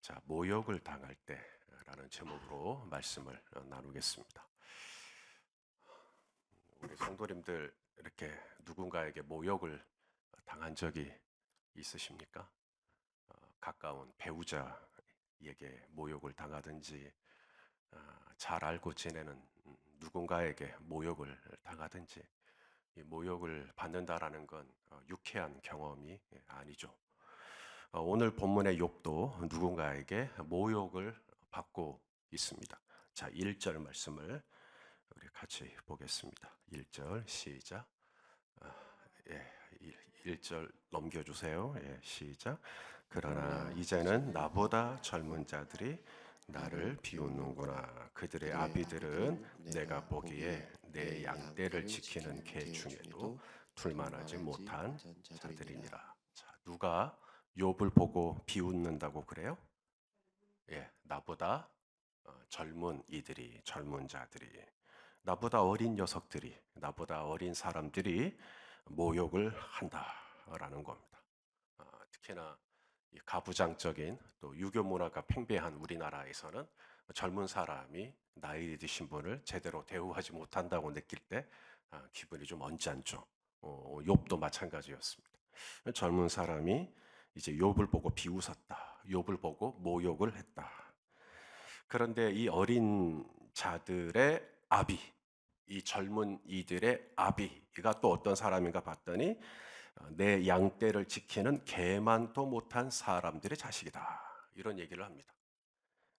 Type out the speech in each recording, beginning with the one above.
자, 모욕을 당할 때라는 제목으로 말씀을 나누겠습니다. 우리 성도님들 이렇게 누군가에게 모욕을 당한 적이 있으십니까? 가까운 배우자에게 모욕을 당하든지 잘 알고 지내는 누군가에게 모욕을 당하든지 이 모욕을 받는다라는 건 유쾌한 경험이 아니죠. 오늘 본문의 욥도 누군가에게 모욕을 받고 있습니다. 자, 1절 말씀을 우리 같이 보겠습니다. 1절 시작. 아, 예, 1절 넘겨주세요. 예, 시작. 그러나 이제는 나보다 젊은 자들이 나를 비웃는구나. 그들의 아비들은 내가 보기에 내 양떼를 지키는 개 중에도 둘만하지 못한 자들이니라. 자, 누가 욥을 보고 비웃는다고 그래요? 예, 나보다 젊은 이들이, 젊은 자들이, 나보다 어린 녀석들이, 나보다 어린 사람들이 모욕을 한다라는 겁니다. 특히나 이 가부장적인 또 유교 문화가 팽배한 우리나라에서는 젊은 사람이 나이 드신 분을 제대로 대우하지 못한다고 느낄 때 기분이 좀 언짢죠. 욥도 마찬가지였습니다. 젊은 사람이 이제 욥을 보고 비웃었다. 욥을 보고 모욕을 했다. 그런데 이 어린 자들의 아비, 이 젊은 이들의 아비가 또 어떤 사람인가 봤더니 내 양떼를 지키는 개만도 못한 사람들의 자식이다. 이런 얘기를 합니다.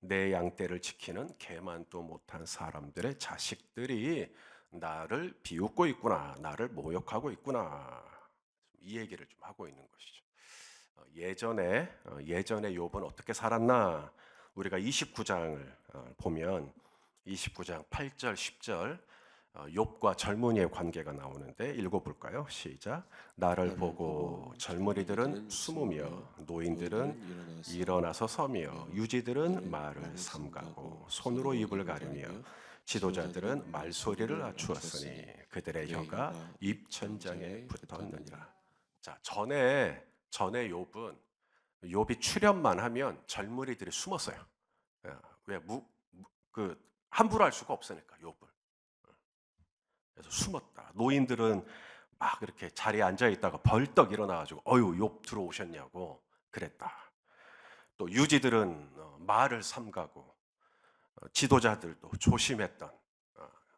내 양떼를 지키는 개만도 못한 사람들의 자식들이 나를 비웃고 있구나. 나를 모욕하고 있구나. 이 얘기를 좀 하고 있는 것이죠. 예전에 욥은 어떻게 살았나? 우리가 29장을 보면 29장 8절 10절 욥과 젊은이의 관계가 나오는데 읽어볼까요? 시작. 나를 보고 젊은이들은 숨으며 노인들은 일어나서 서며 유지들은 말을 삼가고 손으로 입을 가리며 지도자들은 말소리를 낮추었으니 그들의 혀가 입천장에 붙었느니라. 자, 전에 욥이 출연만 하면 젊은이들이 숨었어요. 예, 왜 함부로 할 수가 없으니까 욥을. 그래서 숨었다. 노인들은 막 이렇게 자리에 앉아 있다가 벌떡 일어나가지고 어유 욥 들어오셨냐고 그랬다. 또 유지들은 말을 삼가고 지도자들도 조심했던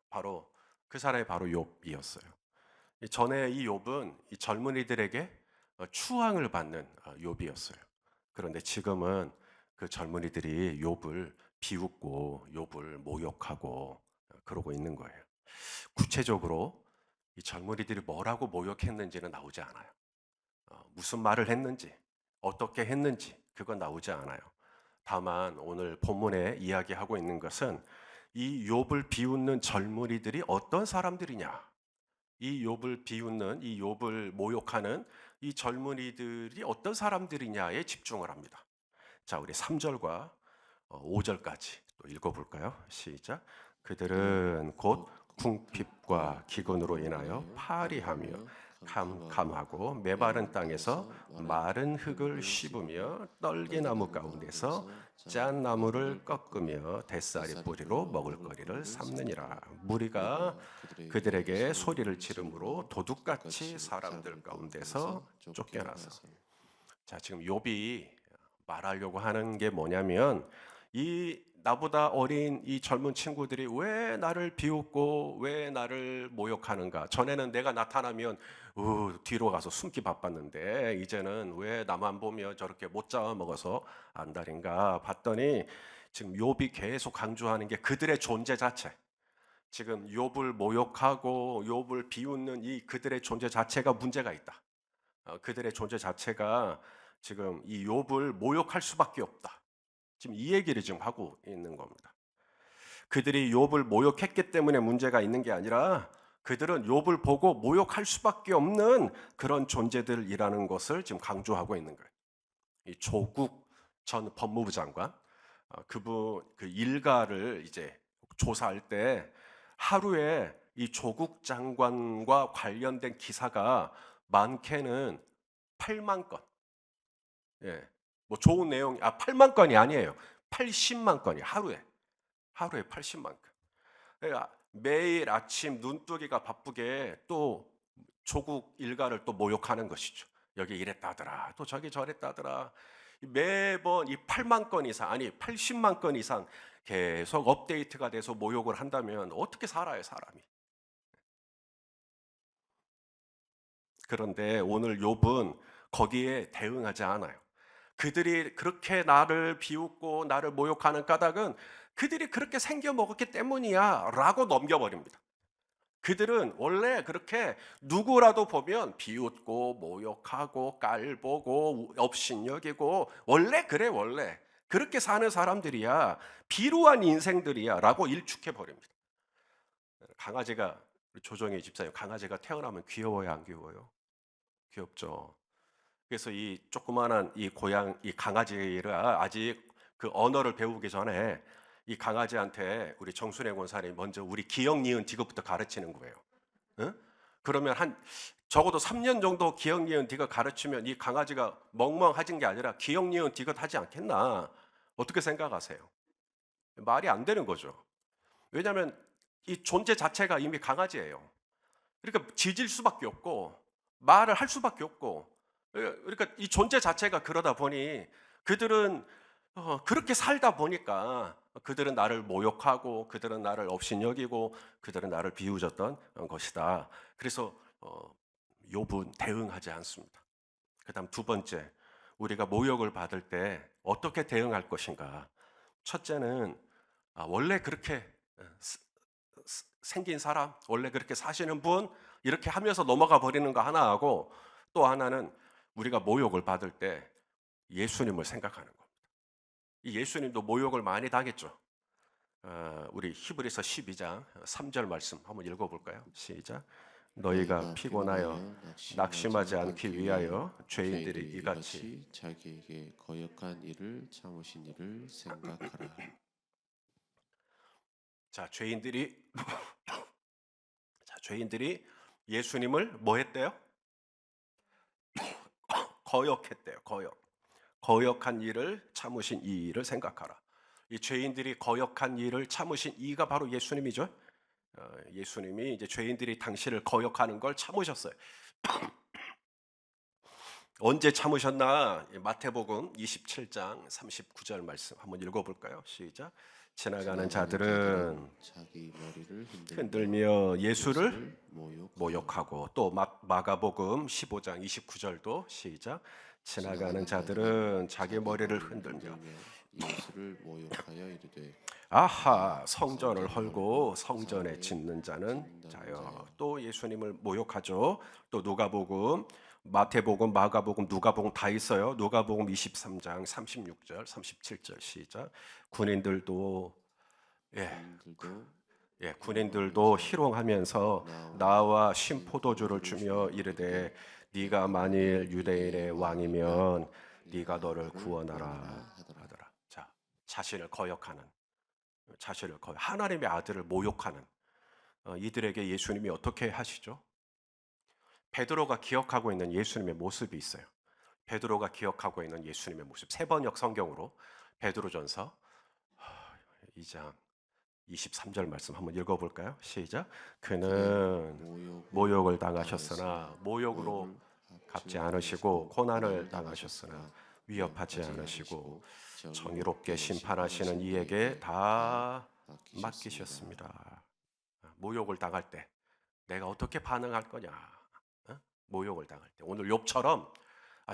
바로 그 사람이 바로 욥이었어요. 전에 이 욥은 이 젊은이들에게 추앙을 받는 욥이었어요. 그런데 지금은 그 젊은이들이 욥을 비웃고 욥을 모욕하고 그러고 있는 거예요. 구체적으로 이 젊은이들이 뭐라고 모욕했는지는 나오지 않아요. 무슨 말을 했는지, 어떻게 했는지 그건 나오지 않아요. 다만 오늘 본문에 이야기하고 있는 것은 이 욥을 비웃는 젊은이들이 어떤 사람들이냐, 이 욥을 비웃는 이 욥을 모욕하는 이 젊은이들이 어떤 사람들이냐에 집중을 합니다. 자, 우리 3절과 5절까지 또 읽어볼까요? 시작. 그들은 곧 궁핍과 기근으로 인하여 파리하며 캄캄하고 메마른 땅에서 마른 흙을 씹으며 떨기나무 가운데서 짠 나무를 꺾으며 뱃살이 뿌리로 먹을거리를 삼느니라. 무리가 그들에게 소리를 지르므로 도둑같이 사람들 가운데서 쫓겨나서. 자, 지금 욥이 말하려고 하는 게 뭐냐면 이 나보다 어린 이 젊은 친구들이 왜 나를 비웃고 왜 나를 모욕하는가? 전에는 내가 나타나면 뒤로 가서 숨기 바빴는데 이제는 왜 나만 보면 저렇게 못 잡아먹어서 안달인가 봤더니 지금 욥이 계속 강조하는 게 그들의 존재 자체. 지금 욥을 모욕하고 욥을 비웃는 이 그들의 존재 자체가 문제가 있다. 그들의 존재 자체가 지금 이 욥을 모욕할 수밖에 없다. 지금 이 얘기를 지금 하고 있는 겁니다. 그들이 욥을 모욕했기 때문에 문제가 있는 게 아니라 그들은 욥을 보고 모욕할 수밖에 없는 그런 존재들이라는 것을 지금 강조하고 있는 거예요. 이 조국 전 법무부 장관 그분 그 일가를 이제 조사할 때 하루에 이 조국 장관과 관련된 기사가 많게는 8만 건. 예. 뭐 좋은 내용, 8만 건이 아니에요. 80만 건이 하루에 80만 건. 그러니까 매일 아침 눈뜨기가 바쁘게 또 조국 일가를 또 모욕하는 것이죠. 여기 이랬다더라, 또 저기 저랬다더라. 매번 이 8만 건 이상, 아니 80만 건 이상 계속 업데이트가 돼서 모욕을 한다면 어떻게 살아요, 사람이? 그런데 오늘 욥은 거기에 대응하지 않아요. 그들이 그렇게 나를 비웃고 나를 모욕하는 까닭은 그들이 그렇게 생겨 먹었기 때문이야 라고 넘겨버립니다. 그들은 원래 그렇게 누구라도 보면 비웃고 모욕하고 깔보고 업신여기고 원래 그래, 원래 그렇게 사는 사람들이야, 비루한 인생들이야 라고 일축해 버립니다. 강아지가, 우리 조정희 집사님, 강아지가 태어나면 귀여워요, 안 귀여워요? 귀엽죠. 그래서 이 조그마한 이 고양, 이 강아지를 아직 그 언어를 배우기 전에 이 강아지한테 우리 정순애 권사님이 먼저 우리 기역 니은 디귿부터 가르치는 거예요. 응? 그러면 한 적어도 3년 정도 기역 니은 디귿 가르치면 이 강아지가 멍멍해진 게 아니라 기역 니은 디귿 하지 않겠나? 어떻게 생각하세요? 말이 안 되는 거죠. 왜냐하면 이 존재 자체가 이미 강아지예요. 그러니까 짖을 수밖에 없고 말을 할 수밖에 없고, 그러니까 이 존재 자체가 그러다 보니 그들은 그렇게 살다 보니까 그들은 나를 모욕하고 그들은 나를 업신여기고 그들은 나를 비웃었던 것이다. 그래서 욥은 대응하지 않습니다. 그다음 두 번째, 우리가 모욕을 받을 때 어떻게 대응할 것인가? 첫째는 원래 그렇게 생긴 사람, 원래 그렇게 사시는 분, 이렇게 하면서 넘어가 버리는 거 하나 하고, 또 하나는 우리가 모욕을 받을 때 예수님을 생각하는 겁니다. 이 예수님도 모욕을 많이 당했죠. 우리 히브리서 12장 3절 말씀 한번 읽어볼까요? 시작. 너희가 피곤하여 낙심하지 않기 위하여 죄인들이 이같이 자기에게 거역한 일을 참으신 이를 생각하라. 자, 죄인들이 예수님을 뭐 했대요? 거역했대요. 거역한 일을 참으신 이 일을 생각하라. 이 죄인들이 거역한 일을 참으신 이가 바로 예수님이죠. 예수님이 이제 죄인들이 당신을 거역하는 걸 참으셨어요. 언제 참으셨나? 마태복음 27장 39절 말씀 한번 읽어볼까요? 시작. 지나가는 자들은 자기 머리를 흔들며 예수를 예수를 모욕하고, 또 마가복음 15장 29절도 시작. 지나가는 자들은 자기 머리를 흔들며 예수를 모욕하여 이르되 아하, 성전을 헐고 성전에 짓는 자는 자여. 또 예수님을 모욕하죠. 또 누가복음, 마태복음, 마가복음, 누가복음 다 있어요. 누가복음 23장 36절, 37절 시작. 군인들도 군인들도 희롱하면서 나와 신포도주를 주며 이르되 네가 만일 유대인의 왕이면 네가 너를 구원하라 하더라. 자, 자신을 거역하는, 하나님의 아들을 모욕하는 이들에게 예수님이 어떻게 하시죠? 베드로가 기억하고 있는 예수님의 모습이 있어요. 베드로가 기억하고 있는 예수님의 모습, 세번역 성경으로 베드로전서 2장 23절 말씀 한번 읽어볼까요? 시작. 그는 모욕을 당하셨으나 모욕으로 갚지 않으시고 고난을 당하셨으나 위협하지 않으시고 정의롭게 심판하시는 이에게 다 맡기셨습니다. 모욕을 당할 때 내가 어떻게 반응할 거냐? 모욕을 당할 때 오늘 욥처럼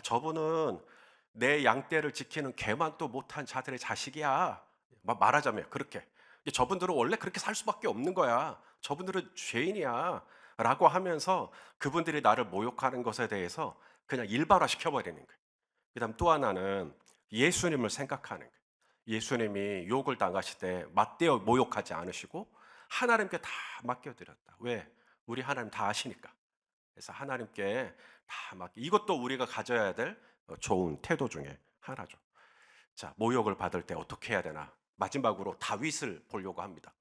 저분은 내 양떼를 지키는 개만도 못한 자들의 자식이야. 말하자면 그렇게. 저분들은 원래 그렇게 살 수밖에 없는 거야. 저분들은 죄인이야. 라고 하면서 그분들이 나를 모욕하는 것에 대해서 그냥 일반화시켜버리는 거예요. 그 다음 또 하나는 예수님을 생각하는 거예요. 예수님이 욕을 당하실 때 맞대어 모욕하지 않으시고 하나님께 다 맡겨드렸다. 왜? 우리 하나님 다 아시니까. 그래서 하나님께 다 맡겨. 이것도 우리가 가져야 될 좋은 태도 중에 하나죠. 자, 모욕을 받을 때 어떻게 해야 되나? 마지막으로 다윗을 보려고 합니다.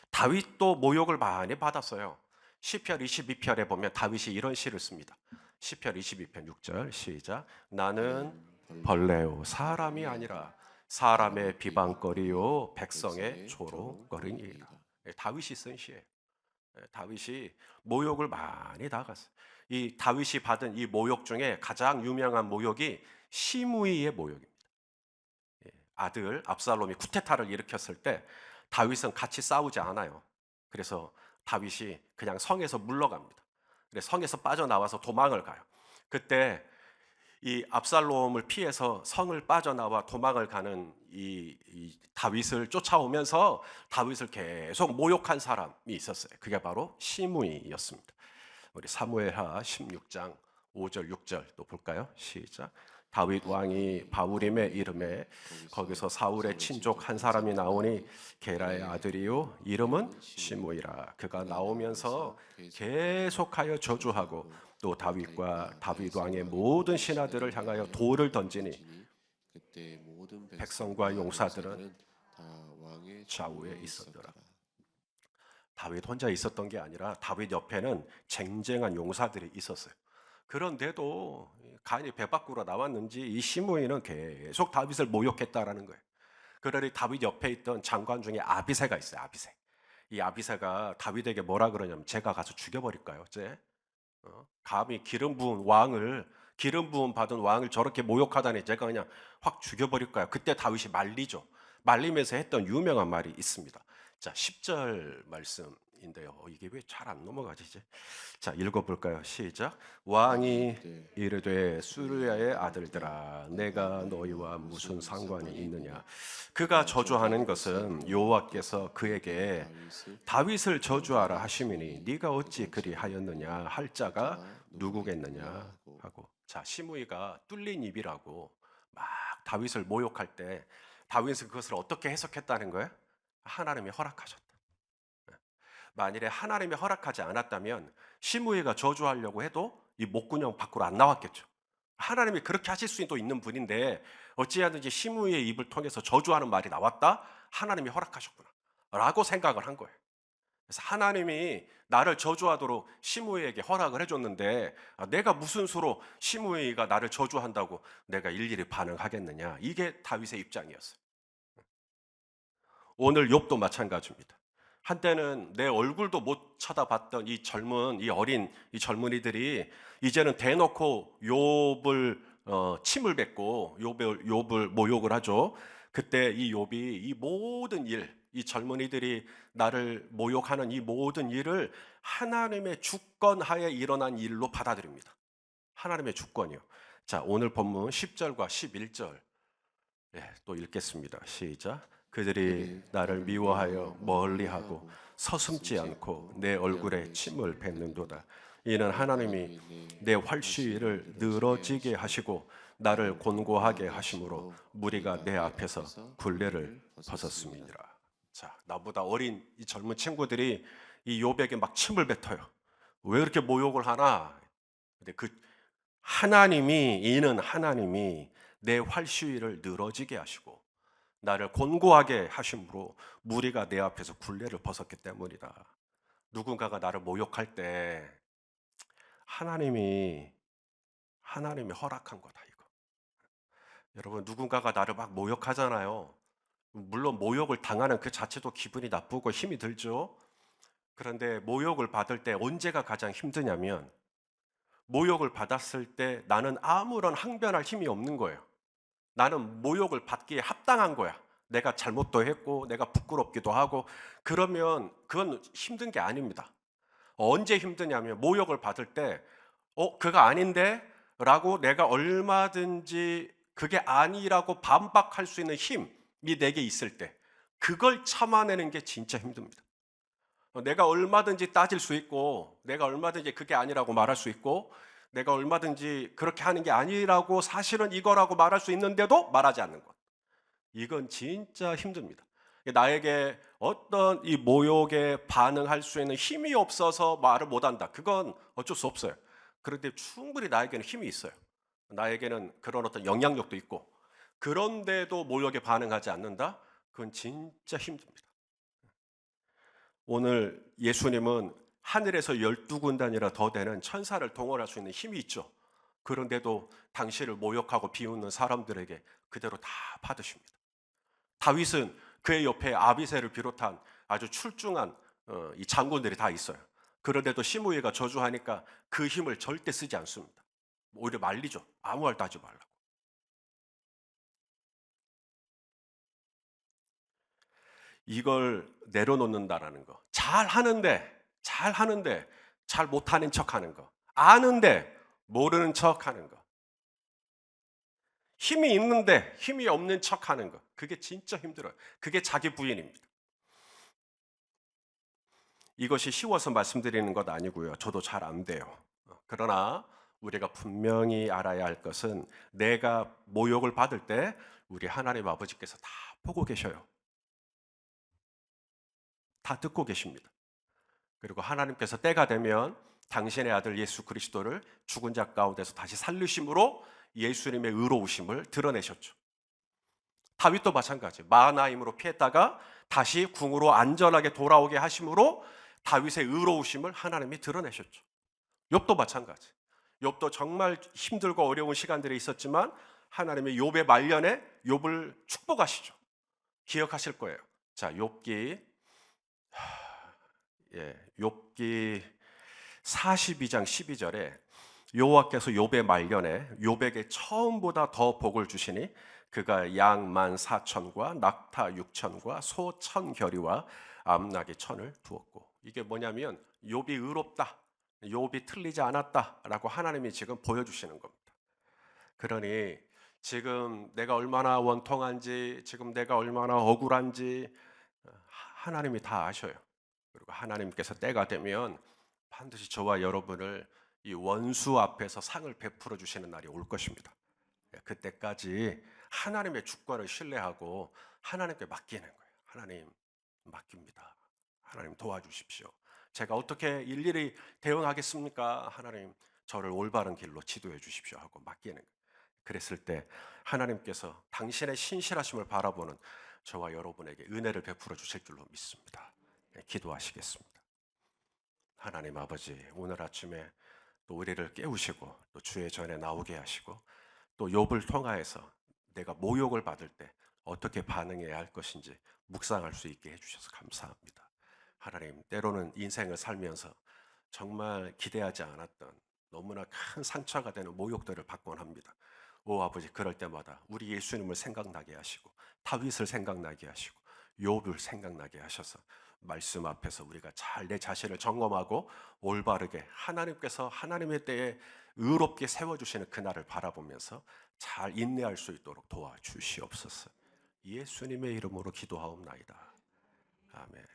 다윗도 모욕을 많이 받았어요. 시편 22편에 보면 다윗이 이런 시를 씁니다. 시편 22편 6절 시작. 나는 벌레요 사람이 아니라 사람의 비방거리요 백성의 조롱거리니라. 다윗이 쓴 시예요. 다윗이 모욕을 많이 당했어요. 이 다윗이 받은 이 모욕 중에 가장 유명한 모욕이 시므이의 모욕입니다. 아들 압살롬이 쿠데타를 일으켰을 때 다윗은 같이 싸우지 않아요. 그래서 다윗이 그냥 성에서 물러갑니다. 그래서 성에서 빠져나와서 도망을 가요. 그때 이 압살롬을 피해서 성을 빠져나와 도망을 가는 이 다윗을 쫓아오면서 다윗을 계속 모욕한 사람이 있었어요. 그게 바로 시므이였습니다. 우리 사무엘하 16장 5절 6절 또 볼까요? 시작. 다윗 왕이 바울임의 이름에 거기서 사울의 친족 한 사람이 나오니 게라의 아들이요 이름은 시므이라. 그가 나오면서 계속하여 저주하고 또 다윗과 다윗 왕의 모든 신하들을 향하여 돌을 던지니 그때 모든 백성과 용사들은 다 왕의 좌우에 있었더라. 다윗 혼자 있었던 게 아니라 다윗 옆에는 쟁쟁한 용사들이 있었어요. 그런데도 간이 배 밖으로 나왔는지 이 시므이는 계속 다윗을 모욕했다라는 거예요. 그러니 다윗 옆에 있던 장관 중에 아비새가 있어요. 아비새. 이 아비새가 다윗에게 뭐라 그러냐면 제가 가서 죽여버릴까요? 쟤? 감히 기름 부음 받은 왕을 저렇게 모욕하다니 제가 그냥 확 죽여버릴까요? 그때 다윗이 말리죠. 말리면서 했던 유명한 말이 있습니다. 자, 10절 말씀인데요. 이게 왜 잘 안 넘어가지 이제? 자, 읽어볼까요? 시작. 왕이 이르되 수르야의 아들들아, 내가 너희와 무슨 상관이 있느냐? 그가 저주하는 것은 여호와께서 그에게 다윗을 저주하라 하심이니 네가 어찌 그리하였느냐 할 자가 누구겠느냐 하고. 자, 시므이가 뚫린 입이라고 막 다윗을 모욕할 때 다윗은 그것을 어떻게 해석했다는 거예요? 하나님이 허락하셨다. 만일에 하나님이 허락하지 않았다면 시므이가 저주하려고 해도 이 목구녕 밖으로 안 나왔겠죠. 하나님이 그렇게 하실 수도 있는 분인데 어찌하든지 시므이의 입을 통해서 저주하는 말이 나왔다? 하나님이 허락하셨구나 라고 생각을 한 거예요. 그래서 하나님이 나를 저주하도록 시므이에게 허락을 해줬는데 내가 무슨 수로 시므이가 나를 저주한다고 내가 일일이 반응하겠느냐. 이게 다윗의 입장이었어요. 오늘 욥도 마찬가지입니다. 한때는 내 얼굴도 못 쳐다봤던 이 어린 젊은이들이 이제는 대놓고 욥을 침을 뱉고 욥을 모욕을 하죠. 그때 이 욥이 이 모든 일, 이 젊은이들이 나를 모욕하는 이 모든 일을 하나님의 주권 하에 일어난 일로 받아들입니다. 하나님의 주권이요. 자, 오늘 본문 10절과 11절 또 읽겠습니다. 시작. 그들이 나를 미워하여 멀리하고 서슴지 않고 내 얼굴에 침을 뱉는도다. 이는 하나님이 내 활시위를 늘어지게 하시고 나를 곤고하게 하심으로 무리가 내 앞에서 굴레를 벗었음이니라. 자, 나보다 어린 이 젊은 친구들이 이 욥에게 막 침을 뱉어요. 왜 이렇게 모욕을 하나? 근데 하나님이 내 활시위를 늘어지게 하시고 나를 곤고하게 하심으로 무리가 내 앞에서 굴레를 벗었기 때문이다. 누군가가 나를 모욕할 때 하나님이 허락한 거다 이거. 여러분 누군가가 나를 막 모욕하잖아요. 물론 모욕을 당하는 그 자체도 기분이 나쁘고 힘이 들죠. 그런데 모욕을 받을 때 언제가 가장 힘드냐면 모욕을 받았을 때 나는 아무런 항변할 힘이 없는 거예요. 나는 모욕을 받기에 합당한 거야. 내가 잘못도 했고 내가 부끄럽기도 하고 그러면 그건 힘든 게 아닙니다. 언제 힘드냐면 모욕을 받을 때 그가 아닌데? 라고 내가 얼마든지 그게 아니라고 반박할 수 있는 힘이 내게 있을 때 그걸 참아내는 게 진짜 힘듭니다. 내가 얼마든지 따질 수 있고 내가 얼마든지 그게 아니라고 말할 수 있고 내가 얼마든지 그렇게 하는 게 아니라고 사실은 이거라고 말할 수 있는데도 말하지 않는 것. 이건 진짜 힘듭니다. 나에게 어떤 이 모욕에 반응할 수 있는 힘이 없어서 말을 못한다. 그건 어쩔 수 없어요. 그런데 충분히 나에게는 힘이 있어요. 나에게는 그런 어떤 영향력도 있고 그런데도 모욕에 반응하지 않는다? 그건 진짜 힘듭니다. 오늘 예수님은 하늘에서 12군단이라 더 되는 천사를 동원할 수 있는 힘이 있죠. 그런데도 당신을 모욕하고 비웃는 사람들에게 그대로 다 받으십니다. 다윗은 그의 옆에 아비새를 비롯한 아주 출중한 이 장군들이 다 있어요. 그런데도 시므이가 저주하니까 그 힘을 절대 쓰지 않습니다. 오히려 말리죠. 아무 말도 하지 말라고. 이걸 내려놓는다라는 거. 잘하는데 잘 못하는 척하는 거. 아는데 모르는 척하는 거. 힘이 있는데 힘이 없는 척하는 거. 그게 진짜 힘들어요. 그게 자기 부인입니다. 이것이 쉬워서 말씀드리는 것 아니고요. 저도 잘 안 돼요. 그러나 우리가 분명히 알아야 할 것은 내가 모욕을 받을 때 우리 하나님 아버지께서 다 보고 계셔요. 다 듣고 계십니다. 그리고 하나님께서 때가 되면 당신의 아들 예수 그리스도를 죽은 자 가운데서 다시 살리심으로 예수님의 의로우심을 드러내셨죠. 다윗도 마찬가지. 마하나임으로 피했다가 다시 궁으로 안전하게 돌아오게 하심으로 다윗의 의로우심을 하나님이 드러내셨죠. 욥도 마찬가지. 욥도 정말 힘들고 어려운 시간들이 있었지만 하나님의 욥의 말년에 욥을 축복하시죠. 기억하실 거예요. 자, 욥기 42장 12절에 여호와께서 욥의 말년에 욥에게 처음보다 더 복을 주시니 그가 양 14,000과 낙타 6,000과 소 1,000결의와 암나귀 1,000을 두었고, 이게 뭐냐면 욥이 의롭다, 욥이 틀리지 않았다라고 하나님이 지금 보여주시는 겁니다. 그러니 지금 내가 얼마나 원통한지, 지금 내가 얼마나 억울한지 하나님이 다 아셔요. 그리고 하나님께서 때가 되면 반드시 저와 여러분을 이 원수 앞에서 상을 베풀어 주시는 날이 올 것입니다. 그때까지 하나님의 주권을 신뢰하고 하나님께 맡기는 거예요. 하나님 맡깁니다. 하나님 도와주십시오. 제가 어떻게 일일이 대응하겠습니까? 하나님 저를 올바른 길로 지도해 주십시오 하고 맡기는 거예요. 그랬을 때 하나님께서 당신의 신실하심을 바라보는 저와 여러분에게 은혜를 베풀어 주실 줄로 믿습니다. 기도하시겠습니다. 하나님 아버지, 오늘 아침에 또 우리를 깨우시고 또 주의 전에 나오게 하시고 또 욥을 통하여서 내가 모욕을 받을 때 어떻게 반응해야 할 것인지 묵상할 수 있게 해주셔서 감사합니다. 하나님, 때로는 인생을 살면서 정말 기대하지 않았던 너무나 큰 상처가 되는 모욕들을 받곤 합니다. 오 아버지, 그럴 때마다 우리 예수님을 생각나게 하시고 다윗을 생각나게 하시고 욥을 생각나게 하셔서 말씀 앞에서 우리가 잘 내 자신을 점검하고 올바르게 하나님께서 하나님의 때에 의롭게 세워주시는 그날을 바라보면서 잘 인내할 수 있도록 도와주시옵소서. 예수님의 이름으로 기도하옵나이다. 아멘.